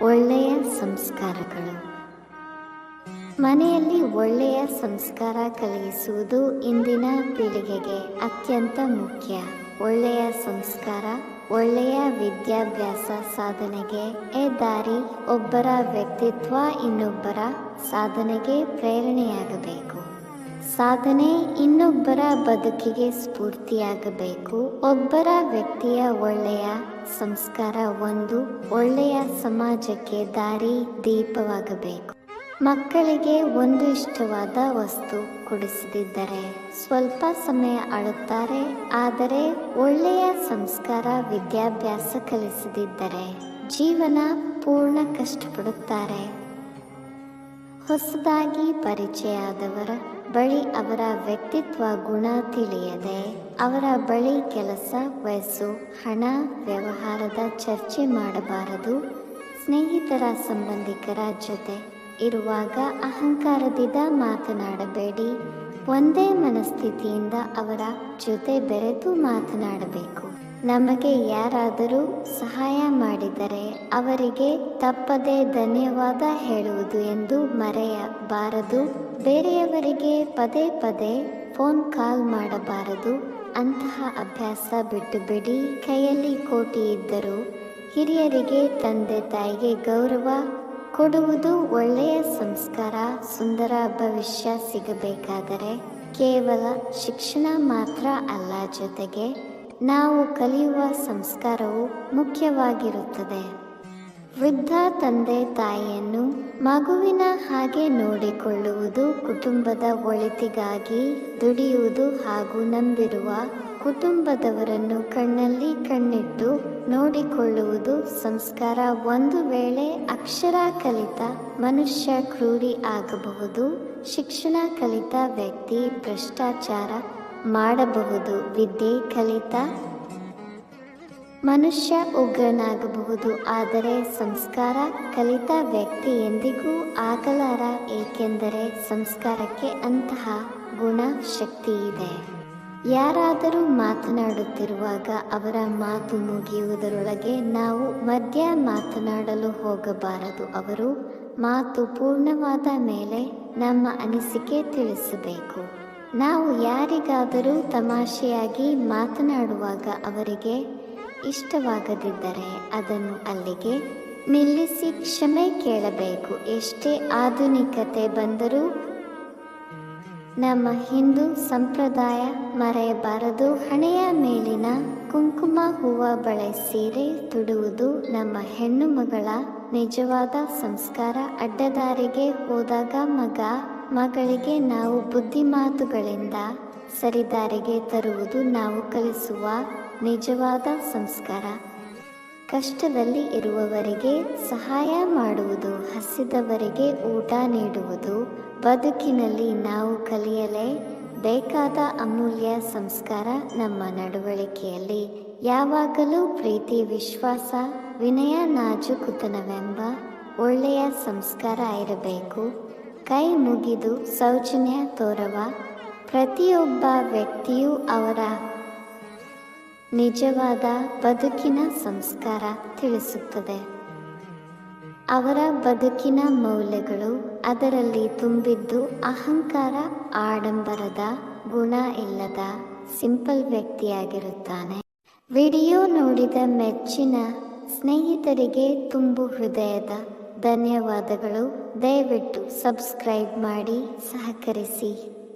ಒಳ್ಳೆಯ ಸಂಸ್ಕಾರಗಳು. ಮನೆಯಲ್ಲಿ ಒಳ್ಳೆಯ ಸಂಸ್ಕಾರ ಕಲಿಸುವುದು ಇಂದಿನ ಪೀಳಿಗೆಗೆ ಅತ್ಯಂತ ಮುಖ್ಯ. ಒಳ್ಳೆಯ ಸಂಸ್ಕಾರ, ಒಳ್ಳೆಯ ವಿದ್ಯಾಭ್ಯಾಸ ಸಾಧನೆಗೆ ದಾರಿ. ಒಬ್ಬರ ವ್ಯಕ್ತಿತ್ವ ಇನ್ನೊಬ್ಬರ ಸಾಧನೆಗೆ ಪ್ರೇರಣೆಯಾಗಬೇಕು. ಸಾಧನೆ ಇನ್ನೊಬ್ಬರ ಬದುಕಿಗೆ ಸ್ಫೂರ್ತಿಯಾಗಬೇಕು. ಒಬ್ಬರ ವ್ಯಕ್ತಿಯ ಒಳ್ಳೆಯ ಸಂಸ್ಕಾರ ಒಂದು ಒಳ್ಳೆಯ ಸಮಾಜಕ್ಕೆ ದಾರಿ ದೀಪವಾಗಬೇಕು. ಮಕ್ಕಳಿಗೆ ಒಂದು ಇಷ್ಟವಾದ ವಸ್ತು ಕೊಡಿಸದಿದ್ದರೆ ಸ್ವಲ್ಪ ಸಮಯ ಅಳುತ್ತಾರೆ. ಆದರೆ ಒಳ್ಳೆಯ ಸಂಸ್ಕಾರ ವಿದ್ಯಾಭ್ಯಾಸ ಕಲಿಸದಿದ್ದರೆ ಜೀವನ ಪೂರ್ಣ ಕಷ್ಟಪಡುತ್ತಾರೆ. ಹೊಸದಾಗಿ ಪರಿಚಯ ಆದವರ ಬಳಿ ಅವರ ವ್ಯಕ್ತಿತ್ವ ಗುಣ ತಿಳಿಯದೆ ಅವರ ಬಳಿ ಕೆಲಸ, ವಯಸ್ಸು, ಹಣ, ವ್ಯವಹಾರದ ಚರ್ಚೆ ಮಾಡಬಾರದು. ಸ್ನೇಹಿತರ, ಸಂಬಂಧಿಕರ ಜೊತೆ ಇರುವಾಗ ಅಹಂಕಾರದಿಂದ ಮಾತನಾಡಬೇಡಿ. ಒಂದೇ ಮನಸ್ಥಿತಿಯಿಂದ ಅವರ ಜೊತೆ ಬೆರೆತು ಮಾತನಾಡಬೇಕು. ನಮಗೆ ಯಾರಾದರೂ ಸಹಾಯ ಮಾಡಿದರೆ ಅವರಿಗೆ ತಪ್ಪದೆ ಧನ್ಯವಾದ ಹೇಳುವುದು ಎಂದು ಮರೆಯಬಾರದು. ಬೇರೆಯವರಿಗೆ ಪದೇ ಪದೇ ಫೋನ್ ಕಾಲ್ ಮಾಡಬಾರದು. ಅಂತಹ ಅಭ್ಯಾಸ ಬಿಟ್ಟು ಬಿಡಿ. ಕೈಯಲ್ಲಿ ಕೋಟಿ ಇದ್ದರೂ ಹಿರಿಯರಿಗೆ, ತಂದೆ ತಾಯಿಗೆ ಗೌರವ ಕೊಡುವುದು ಒಳ್ಳೆಯ ಸಂಸ್ಕಾರ. ಸುಂದರ ಭವಿಷ್ಯ ಸಿಗಬೇಕಾದರೆ ಕೇವಲ ಶಿಕ್ಷಣ ಮಾತ್ರ ಅಲ್ಲ, ಜೊತೆಗೆ ನಾವು ಕಲಿಯುವ ಸಂಸ್ಕಾರವು ಮುಖ್ಯವಾಗಿರುತ್ತದೆ. ವೃದ್ಧ ತಂದೆ ತಾಯಿಯನ್ನು ಮಗುವಿನ ಹಾಗೆ ನೋಡಿಕೊಳ್ಳುವುದು, ಕುಟುಂಬದ ಒಳಿತಿಗಾಗಿ ದುಡಿಯುವುದು ಹಾಗೂ ನಂಬಿರುವ ಕುಟುಂಬದವರನ್ನು ಕಣ್ಣಲ್ಲಿ ಕಣ್ಣಿಟ್ಟು ನೋಡಿಕೊಳ್ಳುವುದು ಸಂಸ್ಕಾರ. ಒಂದು ವೇಳೆ ಅಕ್ಷರ ಕಲಿತ ಮನುಷ್ಯ ಕ್ರೂರಿ ಆಗಬಹುದು. ಶಿಕ್ಷಣ ಕಲಿತ ವ್ಯಕ್ತಿ ಭ್ರಷ್ಟಾಚಾರ ಮಾಡಬಹುದು. ವಿದ್ಯೆ ಕಲಿತ ಮನುಷ್ಯ ಉಗ್ರನಾಗಬಹುದು. ಆದರೆ ಸಂಸ್ಕಾರ ಕಲಿತ ವ್ಯಕ್ತಿ ಎಂದಿಗೂ ಆಗಲಾರ, ಏಕೆಂದರೆ ಸಂಸ್ಕಾರಕ್ಕೆ ಅಂತಹ ಗುಣ ಶಕ್ತಿ ಇದೆ. ಯಾರಾದರೂ ಮಾತನಾಡುತ್ತಿರುವಾಗ ಅವರ ಮಾತು ಮುಗಿಯುವುದರೊಳಗೆ ನಾವು ಮಧ್ಯ ಮಾತನಾಡಲು ಹೋಗಬಾರದು. ಅವರು ಮಾತು ಪೂರ್ಣವಾದ ಮೇಲೆ ನಮ್ಮ ಅನಿಸಿಕೆ ತಿಳಿಸಬೇಕು. ನಾವು ಯಾರಿಗಾದರೂ ತಮಾಷೆಯಾಗಿ ಮಾತನಾಡುವಾಗ ಅವರಿಗೆ ಇಷ್ಟವಾಗದಿದ್ದರೆ ಅದನ್ನು ಅಲ್ಲಿಗೆ ನಿಲ್ಲಿಸಿ ಕ್ಷಮೆ ಕೇಳಬೇಕು. ಎಷ್ಟೇ ಆಧುನಿಕತೆ ಬಂದರೂ ನಮ್ಮ ಹಿಂದೂ ಸಂಪ್ರದಾಯ ಮರೆಯಬಾರದು. ಹಣೆಯ ಮೇಲಿನ ಕುಂಕುಮ, ಹೂವ, ಬಳೆ, ಸೀರೆ ತೊಡುವುದು ನಮ್ಮ ಹೆಣ್ಣು ಮಗಳ ನಿಜವಾದ ಸಂಸ್ಕಾರ. ಅಡ್ಡದಾರಿಗೆ ಹೋದಾಗ ಮಗಳಿಗೆ ನಾವು ಬುದ್ಧಿಮಾತುಗಳಿಂದ ಸರಿದಾರಿಗೆ ತರುವುದು ನಾವು ಕಲಿಸುವ ನಿಜವಾದ ಸಂಸ್ಕಾರ. ಕಷ್ಟದಲ್ಲಿ ಇರುವವರಿಗೆ ಸಹಾಯ ಮಾಡುವುದು, ಹಸಿದವರಿಗೆ ಊಟ ನೀಡುವುದು ಬದುಕಿನಲ್ಲಿ ನಾವು ಕಲಿಯಲೇ ಬೇಕಾದ ಅಮೂಲ್ಯ ಸಂಸ್ಕಾರ. ನಮ್ಮ ನಡವಳಿಕೆಯಲ್ಲಿ ಯಾವಾಗಲೂ ಪ್ರೀತಿ, ವಿಶ್ವಾಸ, ವಿನಯ, ನಾಜೂಕುತನವೆಂಬ ಒಳ್ಳೆಯ ಸಂಸ್ಕಾರ ಇರಬೇಕು. ಕೈ ಮುಗಿದು ಸೌಜನ್ಯ ತೋರುವ ಪ್ರತಿಯೊಬ್ಬ ವ್ಯಕ್ತಿಯೂ ಅವರ ನಿಜವಾದ ಬದುಕಿನ ಸಂಸ್ಕಾರ ತಿಳಿಸುತ್ತದೆ. ಅವರ ಬದುಕಿನ ಮೌಲ್ಯಗಳು ಅದರಲ್ಲಿ ತುಂಬಿದ್ದು ಅಹಂಕಾರ, ಆಡಂಬರದ ಗುಣ ಇಲ್ಲದ ಸಿಂಪಲ್ ವ್ಯಕ್ತಿಯಾಗಿರುತ್ತಾನೆ. ವಿಡಿಯೋ ನೋಡಿದ ಮೆಚ್ಚಿನ ಸ್ನೇಹಿತರಿಗೆ ತುಂಬು ಹೃದಯದ ಧನ್ಯವಾದಗಳು. ದಯವಿಟ್ಟು ಸಬ್ಸ್ಕ್ರೈಬ್ ಮಾಡಿ ಸಹಕರಿಸಿ.